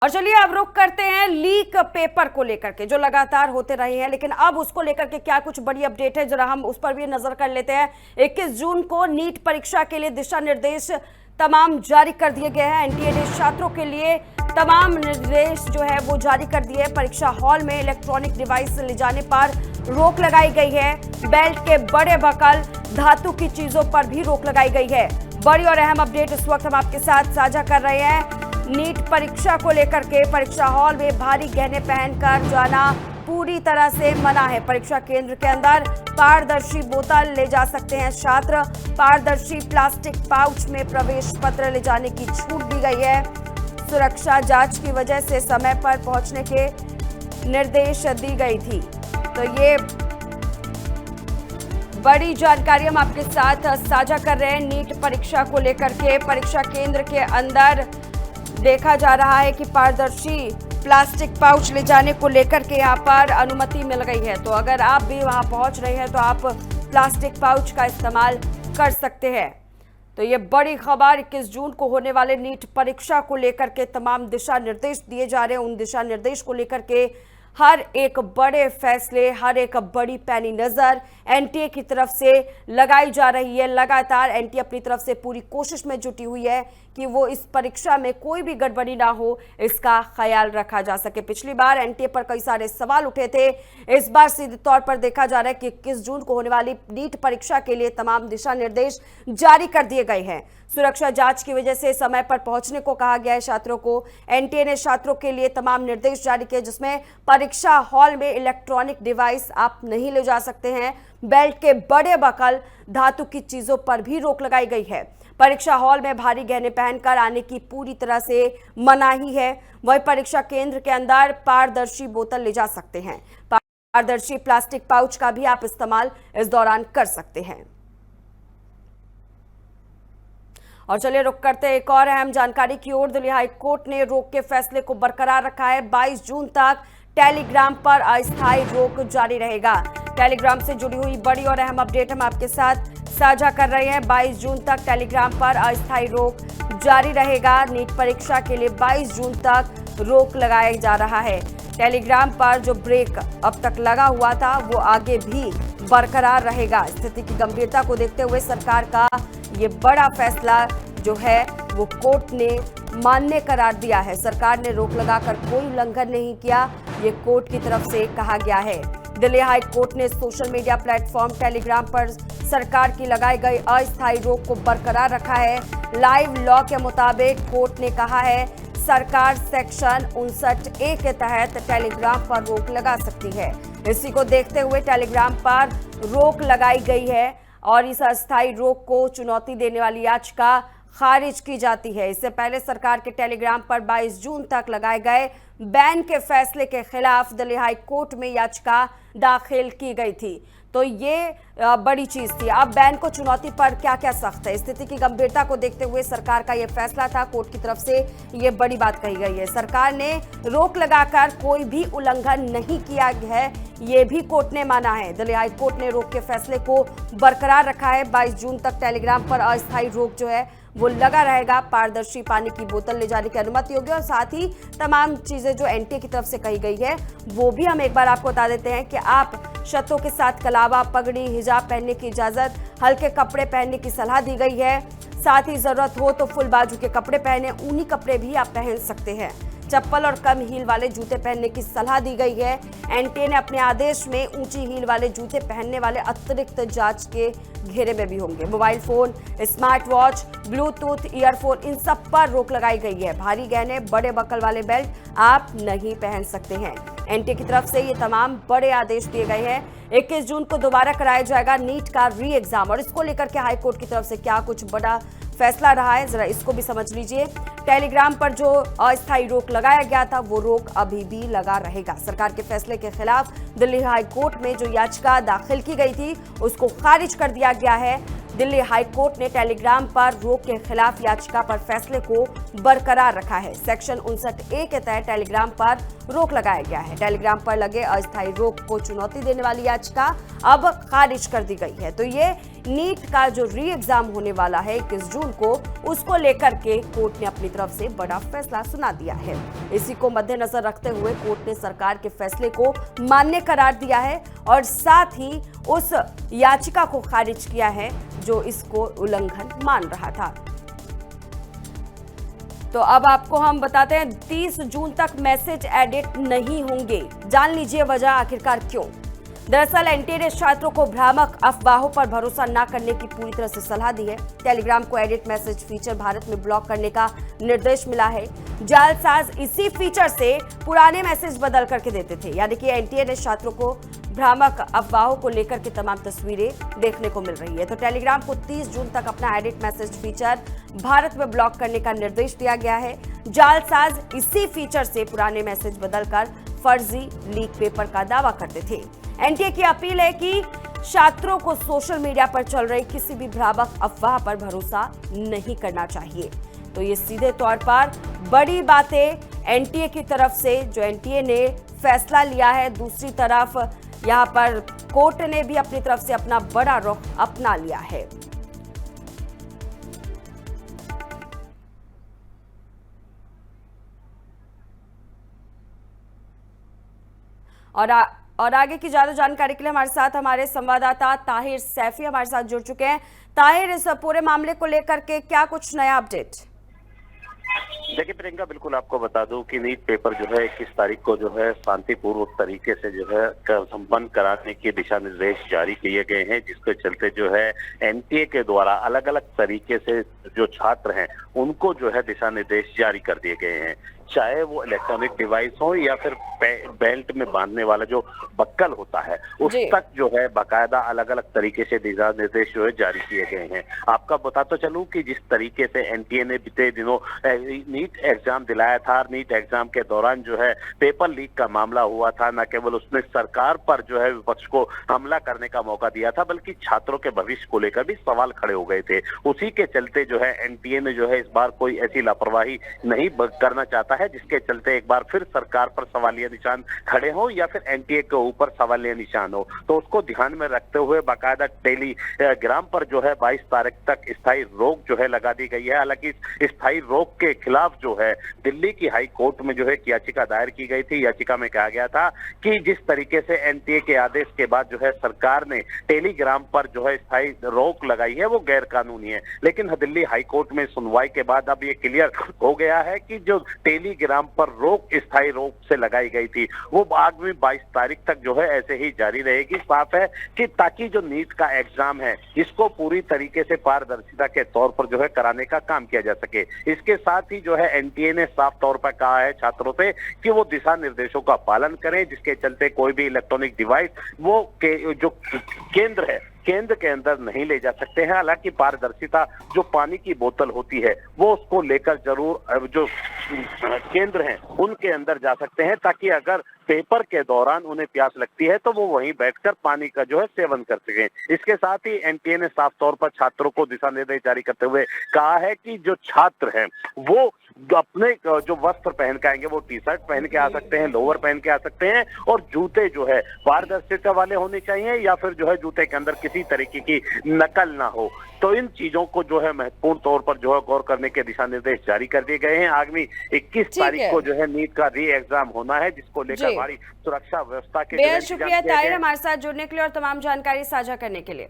और चलिए अब रुक करते हैं लीक पेपर को लेकर के जो लगातार होते रहे हैं, लेकिन अब उसको लेकर के क्या कुछ बड़ी अपडेट है, जरा हम उस पर भी नजर कर लेते हैं। 21 जून को नीट परीक्षा के लिए दिशा निर्देश तमाम जारी कर दिए गए हैं। एनटीए ने छात्रों के लिए तमाम निर्देश जो है वो जारी कर दिए। परीक्षा हॉल में इलेक्ट्रॉनिक डिवाइस ले जाने पर रोक लगाई गई है। बेल्ट के बड़े बकल, धातु की चीजों पर भी रोक लगाई गई है। बड़ी और अहम अपडेट इस वक्त हम आपके साथ साझा कर रहे हैं। नीट परीक्षा को लेकर के परीक्षा हॉल में भारी गहने पहनकर जाना पूरी तरह से मना है। परीक्षा केंद्र के अंदर पारदर्शी बोतल ले जा सकते हैं छात्र। पारदर्शी प्लास्टिक पाउच में प्रवेश पत्र ले जाने की छूट दी गई है। सुरक्षा जांच की वजह से समय पर पहुंचने के निर्देश दी गई थी। तो ये बड़ी जानकारी हम आपके साथ साझा कर रहे हैं। नीट परीक्षा को लेकर के परीक्षा केंद्र के अंदर देखा जा रहा है कि पारदर्शी प्लास्टिक पाउच ले जाने को लेकर के यहाँ पर अनुमति मिल गई है। तो अगर आप भी वहां पहुंच रहे हैं तो आप प्लास्टिक पाउच का इस्तेमाल कर सकते हैं। तो ये बड़ी खबर, 21 जून को होने वाले नीट परीक्षा को लेकर के तमाम दिशा निर्देश दिए जा रहे हैं। उन दिशा निर्देश को लेकर के हर एक बड़े फैसले, हर एक बड़ी पैनी नजर एनटीए की तरफ से लगाई जा रही है। लगातार एनटीए अपनी तरफ से पूरी कोशिश में जुटी हुई है कि वो इस परीक्षा में कोई भी गड़बड़ी ना हो, इसका ख्याल रखा जा सके। पिछली बार एनटीए पर कई सारे सवाल उठे थे। इस बार सीधे तौर पर देखा जा रहा है कि 21 जून को होने वाली नीट परीक्षा के लिए तमाम दिशा निर्देश जारी कर दिए गए हैं। सुरक्षा जांच की वजह से समय पर पहुंचने को कहा गया है छात्रों को। एनटीए ने छात्रों के लिए तमाम निर्देश जारी किए, जिसमें परीक्षा हॉल में इलेक्ट्रॉनिक डिवाइस आप नहीं ले जा सकते हैं। बेल्ट के बड़े बकल, धातु की चीजों पर भी रोक लगाई गई है। परीक्षा हॉल में भारी गहने पहनकर आने की पूरी तरह से मनाही है। वही परीक्षा केंद्र के अंदर पारदर्शी बोतल ले जा सकते हैं। पारदर्शी प्लास्टिक पाउच का भी आप इस्तेमाल इस दौरान कर सकते हैं। और चलिए रुक करते एक और अहम जानकारी की ओर। दिल्ली हाई कोर्ट ने रोक के फैसले को बरकरार रखा है। 22 जून तक टेलीग्राम पर अस्थायी रोक जारी रहेगा। टेलीग्राम से जुड़ी हुई बड़ी और अहम अपडेट हम आपके साथ साझा कर रहे हैं। 22 जून तक टेलीग्राम पर अस्थायी रोक जारी रहेगा। नीट परीक्षा के लिए 22 जून तक रोक लगाया जा रहा है। टेलीग्राम पर जो ब्रेक अब तक लगा हुआ था वो आगे भी बरकरार रहेगा। स्थिति की गंभीरता को देखते हुए सरकार का ये बड़ा फैसला जो है वो कोर्ट ने मान्य करार दिया है। सरकार ने रोक लगाकर कोई उल्लंघन नहीं किया, ये कोर्ट की तरफ से कहा गया है। दिल्ली हाई कोर्ट ने सोशल मीडिया प्लेटफॉर्म टेलीग्राम पर सरकार की लगाई गई अस्थायी रोक को बरकरार रखा है। लाइव लॉ के मुताबिक कोर्ट ने कहा है सरकार सेक्शन 59A के तहत टेलीग्राम पर रोक लगा सकती है। इसी को देखते हुए टेलीग्राम पर रोक लगाई गई है और इस अस्थायी रोक को चुनौती देने वाली याचिका खारिज की जाती है। इससे पहले सरकार के टेलीग्राम पर 22 जून तक लगाए गए बैन के फैसले के खिलाफ दिल्ली हाई कोर्ट में याचिका दाखिल की गई थी। तो ये बड़ी चीज थी। अब बैन को चुनौती पर क्या क्या सख्त है, स्थिति की गंभीरता को देखते हुए सरकार का यह फैसला था। कोर्ट की तरफ से ये बड़ी बात कही गई है। सरकार ने रोक लगाकर कोई भी उल्लंघन नहीं किया है, ये भी कोर्ट ने माना है। दिल्ली हाई कोर्ट ने रोक के फैसले को बरकरार रखा है। 22 जून तक टेलीग्राम पर अस्थायी रोक जो है वो लगा रहेगा। पारदर्शी पानी की बोतल ले जाने की अनुमति होगी और साथ ही तमाम चीजें जो एनटीए की तरफ से कही गई है वो भी हम एक बार आपको बता देते हैं कि आप शर्तों के साथ कलावा, पगड़ी, हिजाब पहनने की इजाजत, हल्के कपड़े पहनने की सलाह दी गई है। साथ ही जरूरत हो तो फुल बाजू के कपड़े पहने, ऊनी कपड़े भी आप पहन सकते हैं। चप्पल और कम हील वाले जूते पहनने की सलाह दी गई है। एनटीए ने अपने आदेश में ऊंची हील वाले जूते पहनने वाले अतिरिक्त जांच के घेरे में भी होंगे। Mobile phone, smart watch, Bluetooth, earphone, इन सब पर रोक लगाई गई है। भारी गहने, बड़े बकल वाले बेल्ट आप नहीं पहन सकते हैं। एनटीए की तरफ से ये तमाम बड़े आदेश दिए गए हैं। 21 जून को दोबारा कराया जाएगा नीट का री एग्जाम और इसको लेकर के हाईकोर्ट की तरफ से क्या कुछ बड़ा फैसला रहा है, जरा इसको भी समझ लीजिए। टेलीग्राम पर जो अस्थायी रोक लगाया गया था वो रोक अभी भी लगा रहेगा। सरकार के फैसले के खिलाफ दिल्ली हाई कोर्ट में जो याचिका दाखिल की गई थी उसको खारिज कर दिया गया है। दिल्ली हाई कोर्ट ने टेलीग्राम पर रोक के खिलाफ याचिका पर फैसले को बरकरार रखा है। सेक्शन 59A के तहत टेलीग्राम पर रोक लगाया गया है। टेलीग्राम पर लगे अस्थायी रोक को चुनौती देने वाली याचिका अब खारिज कर दी गई है। तो ये नीट का जो री एग्जाम होने वाला है 21 जून को, उसको लेकर के कोर्ट ने अपनी तरफ से बड़ा फैसला सुना दिया है। इसी को मद्देनजर रखते हुए कोर्ट ने सरकार के फैसले को मान्य करार दिया है और साथ ही उस याचिका को खारिज किया है जो इसको उल्लंघन मान रहा था। तो अब आपको हम बताते हैं 30 जून तक मैसेज एडिट नहीं होंगे। जान लीजिए वजह आखिरकार क्यों। दरअसल एनटीए ने छात्रों को भ्रामक अफवाहों पर भरोसा न करने की पूरी तरह से सलाह दी है। टेलीग्राम को एडिट मैसेज फीचर भारत में ब्लॉक करने का निर्देश मिला है। जालसाज इसी फीचर से पुराने मैसेज बदल करके देते थे, यानी कि एनटीए ने छात्रों को भ्रामक अफवाहों को लेकर के तमाम तस्वीरें देखने को मिल रही है। तो टेलीग्राम को 30 जून तक अपना एडिट मैसेज फीचर भारत में ब्लॉक करने का निर्देश दिया गया है। जालसाज इसी फीचर से पुराने मैसेज बदलकर फर्जी लीक पेपर का दावा करते थे। एनटीए की अपील है कि छात्रों को सोशल मीडिया पर चल रही किसी भी भ्रामक अफवाह पर भरोसा नहीं करना चाहिए। तो ये सीधे तौर पर बड़ी बातें एनटीए की तरफ से, जो एनटीए ने फैसला लिया है। दूसरी तरफ यहाँ पर कोर्ट ने भी अपनी तरफ से अपना बड़ा रुख अपना लिया है। और आगे की ज्यादा जानकारी के लिए हमारे साथ हमारे संवाददाता ताहिर सैफी हमारे साथ जुड़ चुके हैं। ताहिर, इस पूरे मामले को लेकर के क्या कुछ नया अपडेट? देखिए प्रियंका, बिल्कुल आपको बता दूं कि नीट पेपर जो है 21 तारीख को जो है शांतिपूर्वक तरीके से जो है संपन्न कराने के दिशा निर्देश जारी किए गए हैं, जिसके चलते जो है एनटीए के द्वारा अलग अलग तरीके से जो छात्र हैं उनको जो है दिशा निर्देश जारी कर दिए गए हैं। चाहे वो इलेक्ट्रॉनिक डिवाइस हो या फिर बेल्ट में बांधने वाला जो बक्कल होता है उस तक जो है बाकायदा अलग अलग तरीके से दिशा निर्देश जो है जारी किए गए हैं। आपका बता तो चलूं कि जिस तरीके से एनटीए ने बीते दिनों नीट एग्जाम दिलाया था, नीट एग्जाम के दौरान जो है पेपर लीक का मामला हुआ था, न केवल उसने सरकार पर जो है विपक्ष को हमला करने का मौका दिया था, बल्कि छात्रों के भविष्य को लेकर भी सवाल खड़े हो गए थे। उसी के चलते जो है एनटीए ने जो है इस बार कोई ऐसी लापरवाही नहीं करना चाहता है जिसके चलते एक बार फिर सरकार पर सवालिया निशान खड़े हो या फिर एनटीए के ऊपर सवालिया निशान हो। तो उसको ध्यान में रखते हुए बाकायदा टेलीग्राम पर जो है 22 तारीख तक स्थायी रोक जो है लगा दी गई है। हालांकि इस स्थायी रोक के खिलाफ जो है दिल्ली की हाई कोर्ट में जो है याचिका दायर की गई थी। याचिका में कहा गया था कि जिस तरीके से एनटीए के आदेश के बाद जो है सरकार ने टेलीग्राम पर जो है स्थायी रोक लगाई है वो गैर कानूनी है। लेकिन दिल्ली हाई कोर्ट में सुनवाई के बाद अब ये क्लियर हो गया है कि जो टेलीग्राम पर रोक स्थायी रोक से लगाई गई थी वो आगामी 22 तारीख तक जो है ऐसे ही जारी रहेगी। साफ है कि ताकि जो नीट का एग्जाम है इसको पूरी तरीके से पारदर्शिता के तौर पर जो है कराने का काम किया जा सके। इसके साथ ही जो है एनटीए ने साफ तौर पर कहा है छात्रों से कि वो दिशा निर्देशों का पालन करें, जिसके चलते कोई भी इलेक्ट्रॉनिक डिवाइस वो जो केंद्र है केंद्र के अंदर नहीं ले जा सकते हैं। हालांकि पारदर्शिता जो पानी की बोतल होती है वो उसको लेकर जरूर जो केंद्र हैं उनके अंदर जा सकते हैं, ताकि अगर पेपर के दौरान उन्हें प्यास लगती है तो वो वहीं बैठकर पानी का जो है सेवन कर सकें। इसके साथ ही एनटीए ने साफ तौर पर छात्रों को दिशा निर्देश जारी करते हुए कहा है कि जो छात्र हैं वो अपने जो वस्त्र पहन के आएंगे वो टी शर्ट पहन के आ सकते हैं, लोअर पहन के आ सकते हैं, और जूते जो है पारदर्शिता वाले होने चाहिए या फिर जो है जूते के अंदर किसी तरीके की नकल ना हो। तो इन चीजों को जो है महत्वपूर्ण तौर पर जो है गौर करने के दिशा निर्देश जारी कर दिए गए हैं। आगामी 21 तारीख को जो है नीट का री एग्जाम होना है, जिसको लेकर हमारी सुरक्षा व्यवस्था के बेहद शुक्रिया ताहिर हमारे साथ जुड़ने के लिए और तमाम जानकारी साझा करने के लिए।